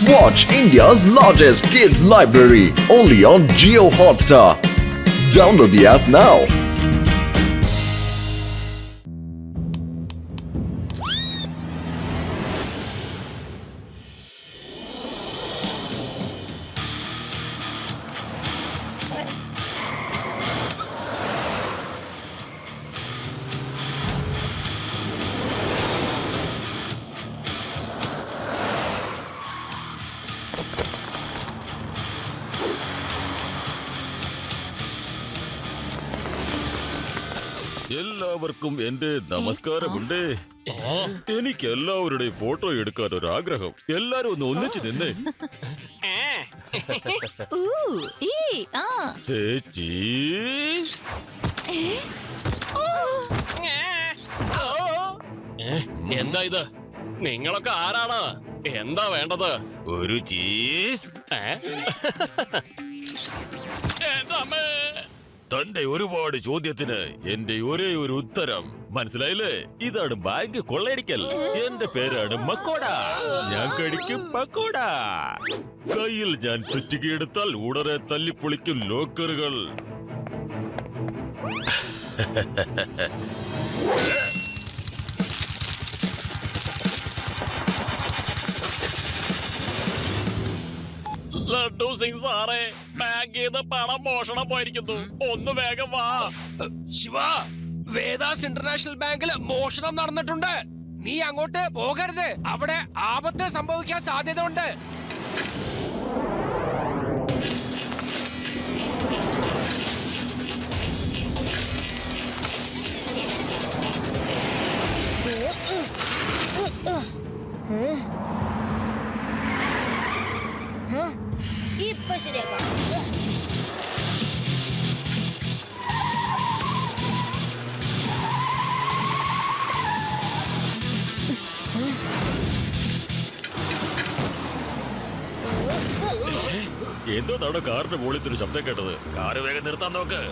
Watch India's largest kids library only on Jio Hotstar. Download the app now. എല്ലാവർക്കും എന്റെ നമസ്കാരമുണ്ട്. എനിക്ക് എല്ലാവരുടെയും ഫോട്ടോ എടുക്കാൻ ഒരു ആഗ്രഹം. എല്ലാരും ഒന്ന് ഒന്നിച്ച് നിന്നേ. ചേച്ചി എന്താ ഇത്? നിങ്ങളൊക്കെ ആരാണ്? എന്താ വേണ്ടത്? ഒരു ചീസ്. തന്റെ ഒരുപാട് ചോദ്യത്തിന് എന്റെ ഒരേ ഒരു ഉത്തരം മനസ്സിലായില്ലേ? ഇതാണ് ബാങ്ക് കൊള്ളയടിക്കൽ. എന്റെ പേരാണ് മക്കോട. ഞാൻ കഴിക്കും പക്കോട. കയ്യിൽ ഞാൻ ചുറ്റികയെടുത്താൽ ഉടനെ തല്ലിപ്പൊളിക്കും ലോക്കറുകൾ. ലഡ്ഡു സിംഗ് സാറേ, ബാങ്കിൽ നിന്ന് പണം മോഷണം പോയിരിക്കുന്നു. ഒന്ന് വേഗം വാ. ശിവ, വേദാസ് ഇന്റർനാഷണൽ ബാങ്കിൽ മോഷണം നടന്നിട്ടുണ്ട്. നീ അങ്ങോട്ട് പോകരുത്. അവിടെ ആപത്ത് സംഭവിക്കാൻ സാധ്യതയുണ്ട്. ഇപ്പൊ ശരിയാക്കാം. എന്തോന്നാണ് കാറിന്റെ മുകളിൽ ശബ്ദം കേട്ടത്? കാറ് വേഗം നിർത്താൻ നോക്ക്.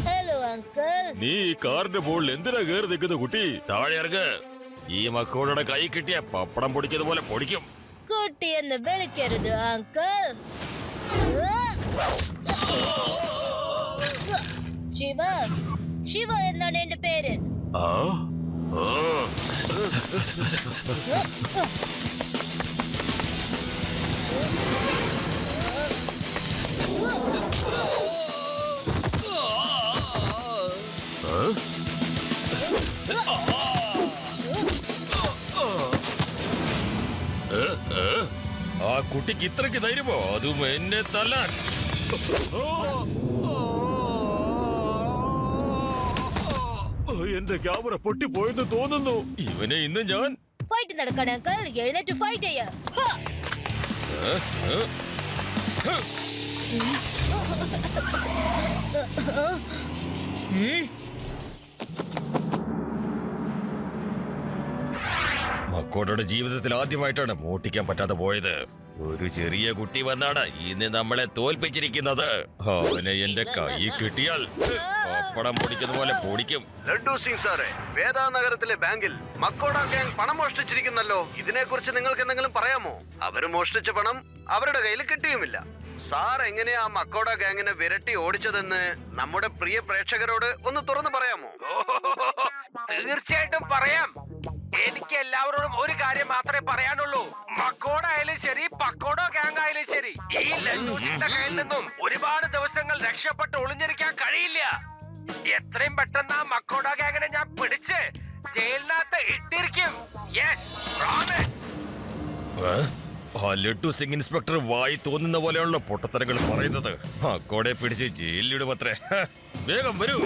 Hello uncle. നീ ഈ കാറിന്റെ മുകളിൽ എന്തിനാ കയറി നിൽക്കുന്ന കുട്ടി? താഴെ ഇറങ്ങ്. ഈ മക്കോടെ കൈ കിട്ടിയ പപ്പടം പൊടിക്കുന്നത് പോലെ പൊടിക്കും. കുട്ടിയെന്ന് വിളിക്കരുത് അങ്കിൾ. ശിവ, ശിവ എന്നാണ് എന്റെ പേര്. ആ ആ. ആ കുട്ടിക്ക് ഇത്രയ്ക്ക് ധൈര്യമോ? അതും എന്നെ തല്ലാൻ. എന്റെ ക്യാമറ പൊട്ടിപ്പോയെന്ന് തോന്നുന്നു. ഇവനെ ഇന്ന് ഞാൻ ഫൈറ്റ് നടക്കണം അങ്കിൾ. എഴുന്നേറ്റ് ഫൈറ്റ് ചെയ്യ. മക്കോടയുടെ ജീവിതത്തിൽ ആദ്യമായിട്ടാണ് മോട്ടിക്കാൻ പറ്റാതെ പോയത്. ഒരു ചെറിയ കുട്ടി വന്നാണ് ഇന്ന് നമ്മളെ തോൽപ്പിച്ചിരിക്കുന്നത്. അവനെ എന്റെ കൈ കിട്ടിയാൽ പപ്പടം പൊടിക്കുന്ന പോലെ പൊടിക്കും. ലഡ്ഡു സിംഗ് സാറേ, വേദാ നഗരത്തിലെ ബാങ്കിൽ മക്കോട ഗ്യാങ് പണം മോഷ്ടിച്ചിരിക്കുന്നല്ലോ. ഇതിനെക്കുറിച്ച് നിങ്ങൾക്ക് എന്തെങ്കിലും പറയാമോ? അവര് മോഷ്ടിച്ച പണം അവരുടെ കയ്യിൽ കിട്ടിയുമില്ല. സാർ എങ്ങനെയാ മക്കോട ഗ്യാങ്ങിനെ വിരട്ടി ഓടിച്ചതെന്ന് നമ്മുടെ പ്രിയ പ്രേക്ഷകരോട് ഒന്ന് തുറന്നു പറയാമോ? തീർച്ചയായിട്ടും പറയാം. എനിക്ക് എല്ലാവരോടും ഒരു കാര്യം മാത്രമേ പറയാനുള്ളൂ. മക്കോട ആയാലും ശരി, പക്കോട ഗ്യാങ് ആയാലും ശരി, ഈ ലഡ്ഡൂസിന്റെ കയ്യിൽ നിന്നും ഒരുപാട് ദിവസങ്ങൾ രക്ഷപ്പെട്ട് ഒളിഞ്ഞിരിക്കാൻ കഴിയില്ല. എത്രയും പെട്ടെന്ന് ആ മക്കോട ഗ്യാങ്ങിനെ ഞാൻ പിടിച്ച് ജയിലിനകത്ത് ഇട്ടിരിക്കും. Yes, promise. ആ ലഡ്ഡു സിംഗ് ഇൻസ്പെക്ടർ വായി തോന്നുന്ന പോലെയുള്ള പൊട്ടത്തരങ്ങൾ പറയുന്നത്. മക്കോടെ പിടിച്ച് ജയിലിലിടുമത്രേ. വേഗം വരൂ.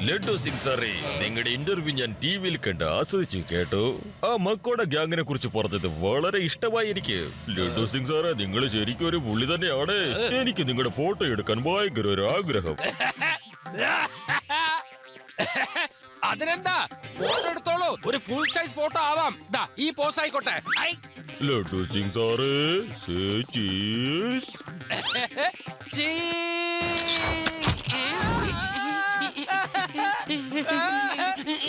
ലഡ്ഡു സിംഗ് സാറേ, നിങ്ങളുടെ ഇന്റർവ്യൂ ഞാൻ ടിവിയിൽ കണ്ട് ആസ്വദിച്ചു കേട്ടോ. ആ മക്കോടെ ഗ്യാങ്ങിനെ കുറിച്ച് പറഞ്ഞത് വളരെ ഇഷ്ടമായി എനിക്ക്. ലഡ്ഡു സിംഗ് സാറേ, നിങ്ങൾ ശരിക്കും ഒരു പുള്ളി തന്നെയാണ്. എനിക്ക് നിങ്ങളുടെ ഫോട്ടോ എടുക്കാൻ ഭയങ്കര ഒരു ആഗ്രഹം. അതിനെന്താ, ഫോട്ടോ എടുത്തോളൂ. ഒരു ഫുൾ സൈസ് ഫോട്ടോ ആവാം. ദാ ഈ പോസ് ആയിക്കോട്ടെ. ഐ. ലഡു സിംഗ് സാറേ, say cheese.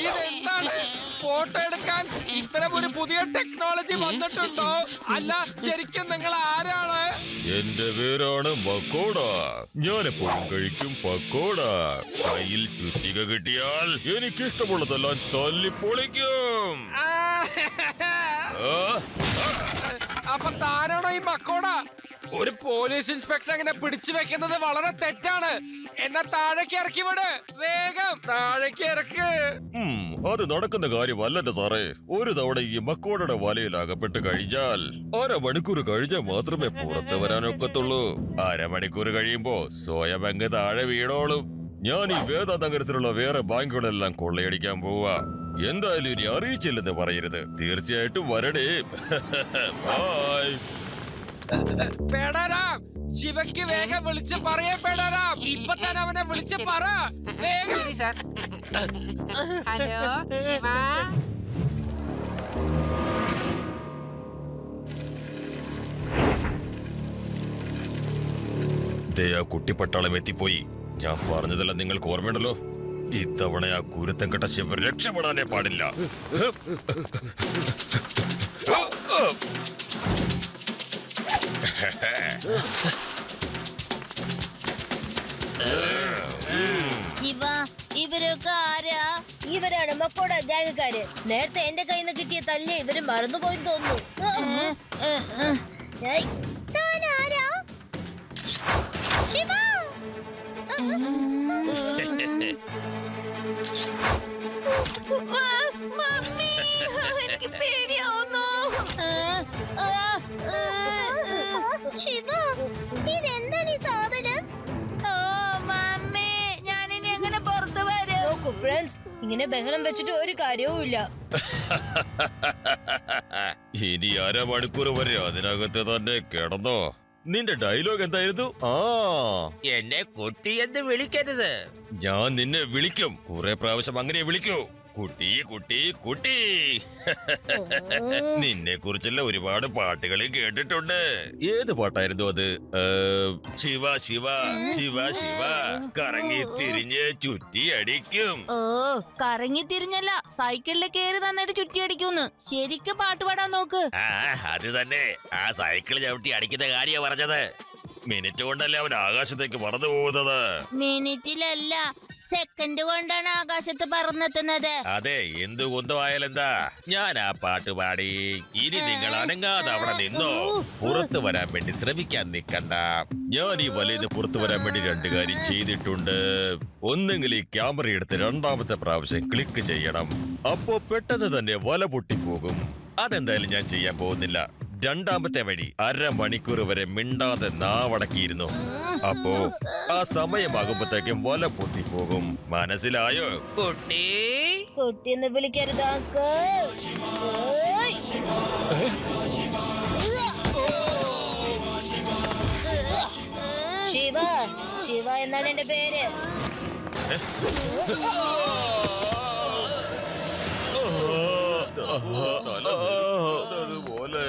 ഇതെന്താണ്? ഫോട്ടോ എടുക്കാൻ ഇത്തരം ഒരു പുതിയ ടെക്നോളജി വന്നിട്ടുണ്ടോ? അല്ല, ശരിക്കും നിങ്ങൾ ആരാണ്? എന്റെ പേരാണ് മക്കോട. ഞാനെപ്പോഴും കഴിക്കും പക്കോട. കയ്യിൽ ചുറ്റിക കിട്ടിയാൽ എനിക്കിഷ്ടമുള്ളതെല്ലാം തല്ലിപ്പൊളിക്കും. അപ്പൊ താനാണോ ഈ മക്കോട? ഒരു പോലീസ് ഇൻസ്പെക്ടർ അങ്ങനെ പിടിച്ചു വെക്കുന്നത് വളരെ തെറ്റാണ്. എന്നെ താഴേക്ക് ഇറക്കി വിട്, വേഗം താഴേക്ക് ഇറക്ക്. അത് നടക്കുന്ന കാര്യമല്ലെന്റെ സാറേ. ഒരു തവണ ഈ മക്കോടയുടെ വലയിൽ അകപ്പെട്ട് കഴിഞ്ഞാൽ അരമണിക്കൂർ കഴിഞ്ഞാൽ മാത്രമേ പുറത്തു വരാനൊക്കത്തുള്ളൂ. അരമണിക്കൂർ കഴിയുമ്പോ സ്വയം അങ്ങ് താഴെ വീണോളും. ഞാൻ ഈ വേദ നഗരത്തിലുള്ള വേറെ ബാങ്കുകളെല്ലാം കൊള്ളയടിക്കാൻ പോവാ. എന്തായാലും ഇനി അറിയിച്ചില്ലെന്ന് പറയരുത്. തീർച്ചയായിട്ടും വരണേ. ബൈ. പേടാരാം, ശിവയ്ക്ക് വേഗം വിളിച്ച് പറയാ. പേടാരാം, ഇപ്പൊ തന്നെ അവനെ വിളിച്ച് പറ വേഗം. ഹലോ ശിവ. ദേ, ആ കുട്ടിപ്പട്ടാളം എത്തിപ്പോയി. ഞാൻ പറഞ്ഞതെല്ലാം നിങ്ങൾക്ക് ഓർമ്മയുണ്ടല്ലോ. ഇത്തവണ ആ കുരുത്തം കെട്ട ശിവ രക്ഷപ്പെടാനേ പാടില്ല. ശിവ, ഇവരൊക്കെ ആരാ? ഇവരാണ് മക്കോട ഗാങ്കാര്. നേരത്തെ എന്റെ കയ്യിൽ നിന്ന് കിട്ടിയ തല്ല് ഇവര് മറന്നുപോയെന്ന് തോന്നുന്നു. ഏയ്, താനാരാ? ശിവ! മമ്മി, എനിക്ക് പേടിയാവുന്നു. ശിവ, ഇതെന്താണ് ഈ സാധനം? ഓ മമ്മി, ഞാനിനി എങ്ങനെ പുറത്തു വരും? നോക്കൂ ഫ്രണ്ട്സ്, ഇങ്ങനെ ബഹളം വെച്ചിട്ട് ഒരു കാര്യവും ഇല്ല. ഇനി അരമണിക്കൂർ വരെ അതിനകത്ത് തന്നെ കിടന്നോ. നിന്റെ ഡയലോഗ് എന്തായിരുന്നു? എന്നെ കുട്ടി എന്ന് വിളിക്കരുത്. ഞാൻ നിന്നെ വിളിക്കും. കുറെ പ്രാവശ്യം അങ്ങനെ വിളിക്കൂ. കുട്ടി കുട്ടി കുട്ടി. നിന്നെ കുറിച്ചുള്ള ഒരുപാട് പാട്ടുകൾ കേട്ടിട്ടുണ്ട്. ഏത് പാട്ടായിരുന്നു അത്? ശിവ ശിവ ശിവ ശിവ കറങ്ങി തിരിഞ്ഞ് ചുറ്റി അടിക്കും. ഓ, കറങ്ങി തിരിഞ്ഞല്ല, സൈക്കിളിൽ കയറി നന്നായിട്ട് ചുറ്റി അടിക്കുന്നു. ശരിക്കും പാട്ട് പാടാൻ നോക്ക്. അത് തന്നെ. ആ സൈക്കിൾ ചവിട്ടി അടിക്കുന്ന കാര്യ പറഞ്ഞത്. മിനിറ്റ് കൊണ്ടല്ലേ അവൻ ആകാശത്തേക്ക് പറന്നു പോകുന്നത്. മിനിറ്റിലല്ല, സെക്കൻഡ് കൊണ്ടാണ് ആകാശത്ത് പറന്നെത്തുന്നത്. അതെ, എന്ത് കുന്തമായാലെന്താ. ഞാൻ ആ പാട്ട് പാടി. ഇനി നിങ്ങൾ അനങ്ങാതെ അവിടെ നിന്നോ. പുറത്തു വരാൻ വേണ്ടി ശ്രമിക്കാൻ നിൽക്കണ്ട. ഞാൻ ഈ വലയിന്ന് പുറത്തു വരാൻ വേണ്ടി രണ്ട് കാര്യം ചെയ്തിട്ടുണ്ട്. ഒന്നെങ്കിൽ ഈ ക്യാമറ എടുത്ത് രണ്ടാമത്തെ പ്രാവശ്യം ക്ലിക്ക് ചെയ്യണം. അപ്പോ പെട്ടെന്ന് തന്നെ വല പൊട്ടിപ്പോകും. അതെന്തായാലും ഞാൻ ചെയ്യാൻ പോകുന്നില്ല. രണ്ടാമത്തെ വഴി, അരമണിക്കൂർ വരെ മിണ്ടാതെ നാവടക്കിയിരുന്നു. അപ്പോ ആ സമയമാകുമ്പോഴത്തേക്കും വല പൊട്ടിപ്പോകും. മനസ്സിലായോ കുട്ടി? കുട്ടിന്ന് വിളിക്കരുത് അങ്കിൾ. ശിവ, ശിവ എന്നാണ് എന്റെ പേര്. അതുപോലെ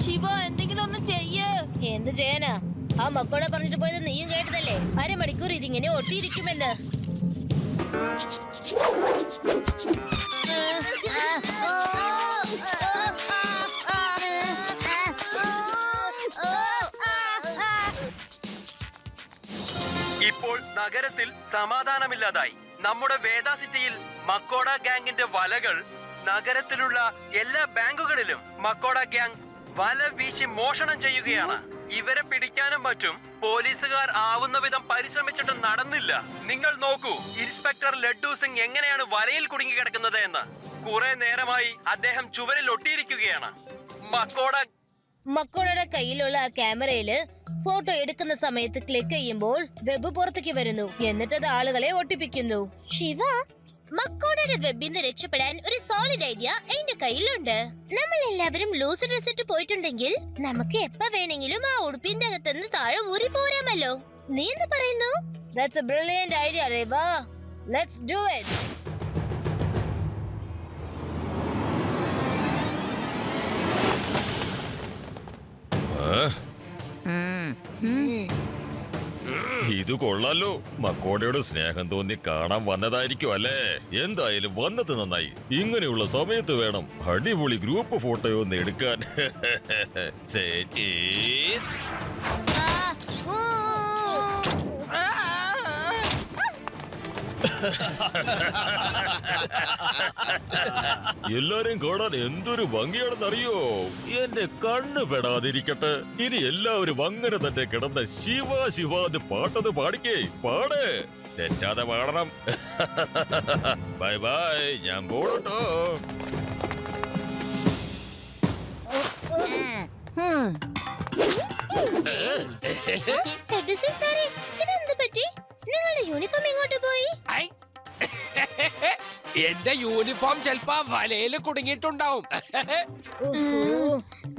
ശിവ, എന്തെങ്കിലും ഒന്ന് ചെയ്യ്. എന്ത് ചെയ്യാനാ? ആ മക്കോട പറഞ്ഞിട്ട് പോയത് നീയും കേട്ടതല്ലേ? അരമണിക്കൂർ ഇതിങ്ങനെ ഒട്ടിയിരിക്കുമെന്ന്. ഇപ്പോൾ നഗരത്തിൽ സമാധാനമില്ലാതായി. നമ്മുടെ വേദ സിറ്റിയിൽ മക്കോട ഗാങ്ങിന്റെ വലകൾ നഗരത്തിലുള്ള എല്ലാ ബാങ്കുകളിലും മക്കോട ഗ്യാങ് വല വീശി മോഷണം ചെയ്യുകയാണ്. ഇവരെ പിടിക്കാനും മറ്റും പോലീസുകാർ ആവുന്ന വിധം പരിശ്രമിച്ചിട്ട് നടന്നില്ല. നിങ്ങൾ നോക്കൂ, ഇൻസ്പെക്ടർ ലഡ്ഡു സിംഗ് എങ്ങനെയാണ് വലയിൽ കുടുങ്ങി കിടക്കുന്നത് എന്ന്. കുറെ നേരമായി അദ്ദേഹം ചുവരിൽ ഒട്ടിയിരിക്കുകയാണ്. മക്കോടയുടെ കയ്യിലുള്ള ആ ക്യാമറയില് ഫോട്ടോ എടുക്കുന്ന സമയത്ത് ക്ലിക്ക് ചെയ്യുമ്പോൾ വെബ് പുറത്തേക്ക് വരുന്നു. എന്നിട്ട് അത് ആളുകളെ ഒട്ടിപ്പിക്കുന്നു. ശിവ, മക്കോടയുടെ വെബിന്ന് രക്ഷപ്പെടാൻ ഒരു സോളിഡ് ഐഡിയ എന്റെ കയ്യിലുണ്ട്. നമ്മൾ എല്ലാവരും ലൂസ് ഡ്രസ് ഇട്ട് പോയിട്ടുണ്ടെങ്കിൽ നമുക്ക് എപ്പ വേണമെങ്കിലും ആ ഉടുപ്പിന്റെ അകത്തുനിന്ന് താഴെ ഊരി പോരാമല്ലോ. നീ എന്ത് പറയുന്നു? That's a brilliant idea, Reba. Let's do it. ഇത് കൊള്ളാലോ. മക്കോടയോട് സ്നേഹം തോന്നി കാണാൻ വന്നതായിരിക്കും അല്ലേ? എന്തായാലും വന്നത് നന്നായി. ഇങ്ങനെയുള്ള സമയത്ത് വേണം അടിപൊളി ഗ്രൂപ്പ് ഫോട്ടോയോ ഒന്ന് എടുക്കാൻ. ചേച്ചീസ്. എല്ലാരെയും കാണാൻ എന്തൊരു ഭംഗിയാണെന്നറിയോ? എന്റെ കണ്ണ് പെടാതിരിക്കട്ടെ. ഇനി എല്ലാവരും അങ്ങനെ തന്നെ കിടന്ന ശിവ ശിവ എന്ന് പാട്ടത് പാടിക്കേ. പാട്, തെറ്റാതെ പാടണം. ബൈ ബൈ, ഞാൻ പോണട്ടോ. നിങ്ങളുടെ യൂണിഫോം എങ്ങോട്ട് പോയി? എന്റെ യൂണിഫോം ചെലപ്പോ വലയില് കുടുങ്ങിയിട്ടുണ്ടാവും.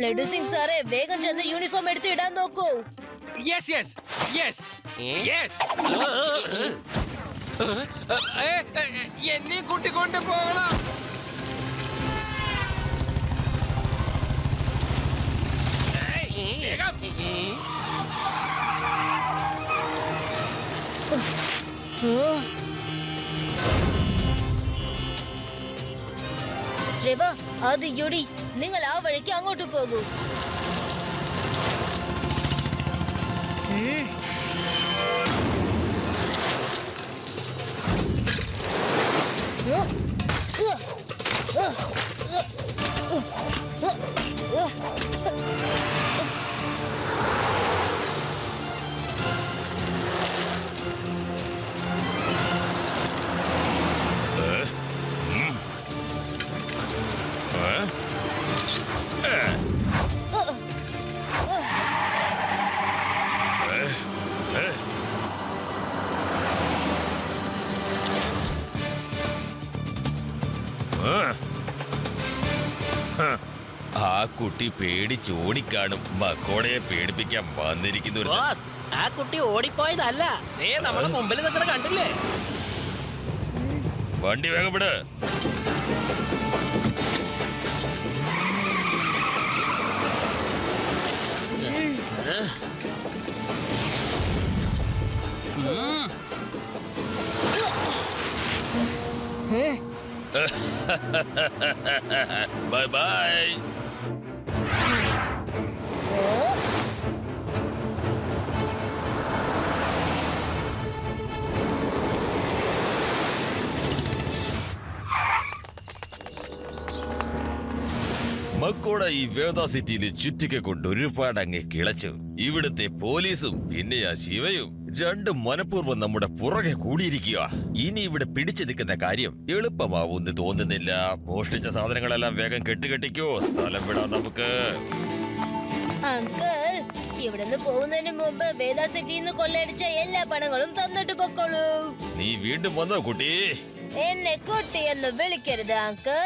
ലഡു സിംഗ് സാറേ, വേഗം ചെന്ന് യൂണിഫോം എടുത്ത് ഇടാൻ നോക്കൂ. Yes yes yes yes. എന്നെ കൂട്ടിക്കൊണ്ട് പോകണം. രവ, അത് യുടി, നിങ്ങൾ ആ വഴിക്ക് അങ്ങോട്ട് പോകൂ. ആ കുട്ടി പേടിച്ചോടിക്കാണും. മക്കോടയെ പേടിപ്പിക്കാൻ വന്നിരിക്കുന്നു. ആ കുട്ടി ഓടിപ്പോയതല്ല, നമ്മളെ മുമ്പിൽ നിൽക്കണ കണ്ടില്ലേ? വണ്ടി വേഗം വിട്. Bye bye. മക്കോട ഈ വേദ സിറ്റിയിലെ ചുറ്റിക കൊണ്ട് ഒരുപാട് അങ്ങ് കിളച്ചു. ഇവിടുത്തെ പോലീസും പിന്നെ ആ ശിവയും രണ്ടും മനഃപൂർവ്വം നമ്മുടെ പുറകെ കൂടിയിരിക്കുക. ഇനി ഇവിടെ പിടിച്ചു നിൽക്കുന്ന കാര്യം എളുപ്പമാവൂന്ന് തോന്നുന്നില്ല. മോഷ്ടിച്ച സാധനങ്ങളെല്ലാം വേഗം കെട്ടുകെട്ടിക്കോ. സ്ഥലം വിടാം നമുക്ക്. അങ്കിൾ, ഇവിടുന്ന് പോകുന്നതിന് മുമ്പ് വേദ സിറ്റിന്ന് കൊള്ളയടിച്ച എല്ലാ പണങ്ങളും തന്നിട്ട് പൊക്കോളൂ. നീ വീണ്ടും വന്നോ കുട്ടി? എന്നെ കുട്ടി എന്ന് വിളിക്കരുത് അങ്കിൾ.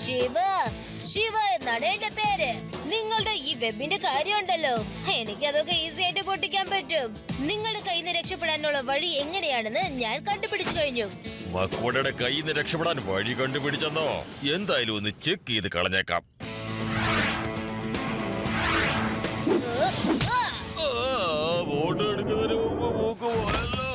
ശിവ, ശിവ എന്നാണ് എന്റെ പേര്. നിങ്ങളുടെ ഈ വെബിന്റെ കാര്യമുണ്ടല്ലോ, എനിക്കതൊക്കെ ഈസി ആയിട്ട് പൊട്ടിക്കാൻ പറ്റും. നിങ്ങളുടെ കയ്യിൽ നിന്ന് രക്ഷപ്പെടാനുള്ള വഴി എങ്ങനെയാണെന്ന് ഞാൻ കണ്ടുപിടിച്ചു കഴിഞ്ഞു. മക്കോടയുടെ കയ്യിൽ നിന്ന് രക്ഷപ്പെടാൻ വഴി കണ്ടുപിടിച്ചെന്നോ? എന്തായാലും ഒന്ന് ചെക്ക് ചെയ്ത് കളഞ്ഞേക്കാം. വോട്ട് എടുക്കുന്നതിന് മുമ്പ് മൂക്ക് പോയല്ലോ.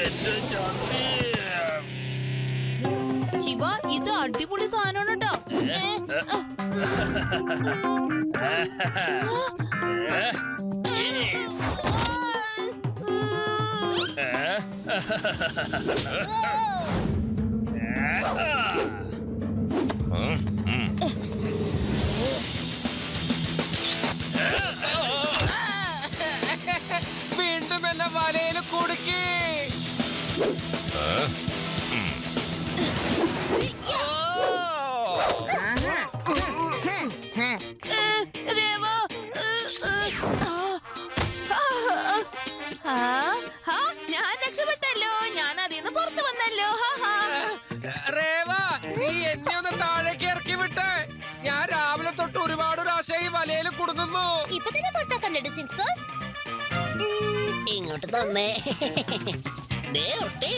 എന്റെ ചന്തി. ശിവ, ഇത് അടിപൊളി സാധനമാണ് കേട്ടോ. വീണ്ടും എന്നെ വലയിൽ കുടുക്കി. രേവ, ഞാൻ രക്ഷപ്പെട്ടല്ലോ. ഞാൻ അതിന്ന് പുറത്തു വന്നല്ലോ. രേവ, നീ എന്നെ ഒന്ന് താഴേക്ക് ഇറക്കി വിട്ടേ. ഞാൻ രാവിലെ തൊട്ട് ഒരുപാട് പ്രാവശ്യം ഈ വലയിൽ കുടുങ്ങുന്നു. ഇപ്പൊ തന്നെ പുറത്താക്കണ്ടേ സിംഗ് സർ? ഇങ്ങോട്ട് തന്നെ ദേ ഒട്ടി.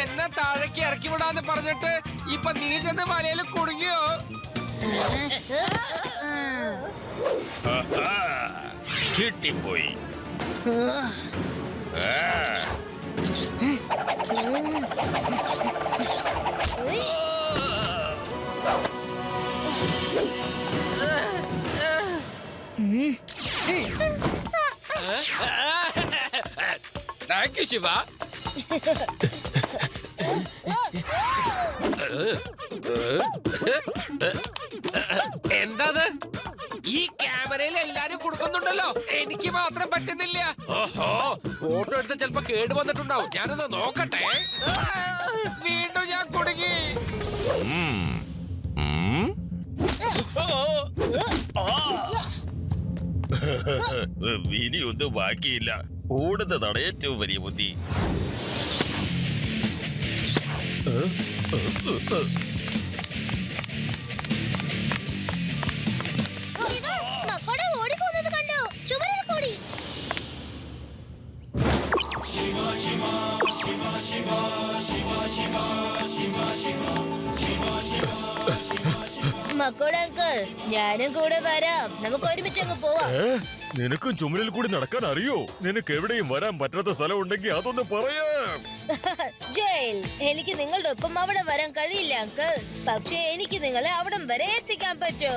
എന്നെ താഴേക്ക് ഇറക്കി വിടാന്ന് പറഞ്ഞിട്ട് ഇപ്പൊ നീ ചെന്ന് വലയിൽ കുടുങ്ങിയോ? കിട്ടിപ്പോയി. Thank you Shiva. എന്താത്? ഈ ക്യാമറയിൽ എല്ലാരും കൊടുക്കുന്നുണ്ടല്ലോ, എനിക്ക് മാത്രം പറ്റുന്നില്ല. ഓഹോ, ഫോട്ടോ എടുത്ത് ചിലപ്പോ കേട് വന്നിട്ടുണ്ടാവും. ഞാനൊന്ന് നോക്കട്ടെ. വീണ്ടും ഞാൻ കുടുങ്ങി. ഇനിയൊന്നും ബാക്കിയില്ല. ഓടുന്നതാണ് ഏറ്റവും വലിയ ബുദ്ധി. മക്കോട ഓടിപ്പോകുന്നത് കണ്ടോ? ചുവരിൽ കൂടി. മക്കോട അങ്കിൾ, ഞാനും കൂടെ വരാം. നമുക്ക് ഒരുമിച്ച് അങ്ങ് പോവാം. നിനക്കും ചുമലിൽ കൂടി നടക്കാൻ അറിയോ? നിനക്ക് എവിടെയും വരാൻ പറ്റാത്ത സ്ഥലം ഉണ്ടെങ്കിൽ അതൊന്ന് പറയാം. ജയിൽ, എനിക്ക് നിങ്ങളുടെ ഒപ്പം അവിടെ വരാൻ കഴിയില്ല അങ്കിൾ. പക്ഷേ എനിക്ക് നിങ്ങളെ അവിടം വരെ എത്തിക്കാൻ പറ്റൂ.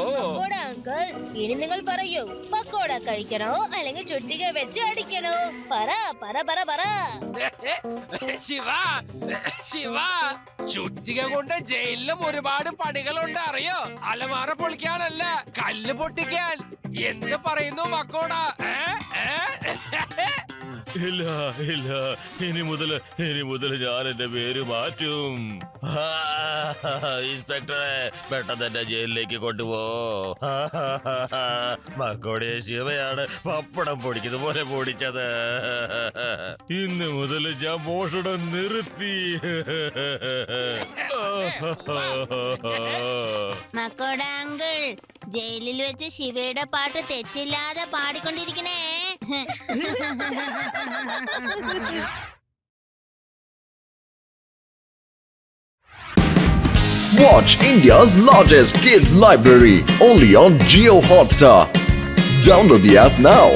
പക്കോട അങ്കിൾ, ഇനി നിങ്ങൾ പറയൂ, പക്കോട കഴിക്കണോ അല്ലെങ്കിൽ ചുറ്റിക വെച്ച് അടിക്കണോ? പറ പറ പറ പറ. ശിവ, ശിവ, ചുറ്റിക കൊണ്ട് ജയിലിലും ഒരുപാട് പണികളുണ്ട് അറിയോ? അലമാര പൊളിക്കാനല്ല, കല്ല് പൊട്ടിക്കാൻ. എന്ത് പറയുന്നു മക്കോട? ഇല്ല ഇല്ല, ഇനി മുതൽ ഞാൻ എന്റെ പേര് മാറ്റും. ഇൻസ്പെക്ടറെ, പെട്ടെന്ന് എന്നെ ജയിലിലേക്ക് കൊണ്ടുപോ. മക്കോടെ ശിവയാണ് പപ്പടം പൊടിക്കുന്നത് പോലെ പൊടിച്ചത്. ഇന്ന് മുതൽ ഞാൻ മോഷണം നിർത്തി. മക്കോട അങ്കിൾ, ജയിലിൽ വെച്ച് ശിവയുടെ പാട്ട് തെറ്റില്ലാതെ പാടിക്കൊണ്ടിരിക്കണേ. Watch India's largest kids library only on Jio Hotstar. Download the app now.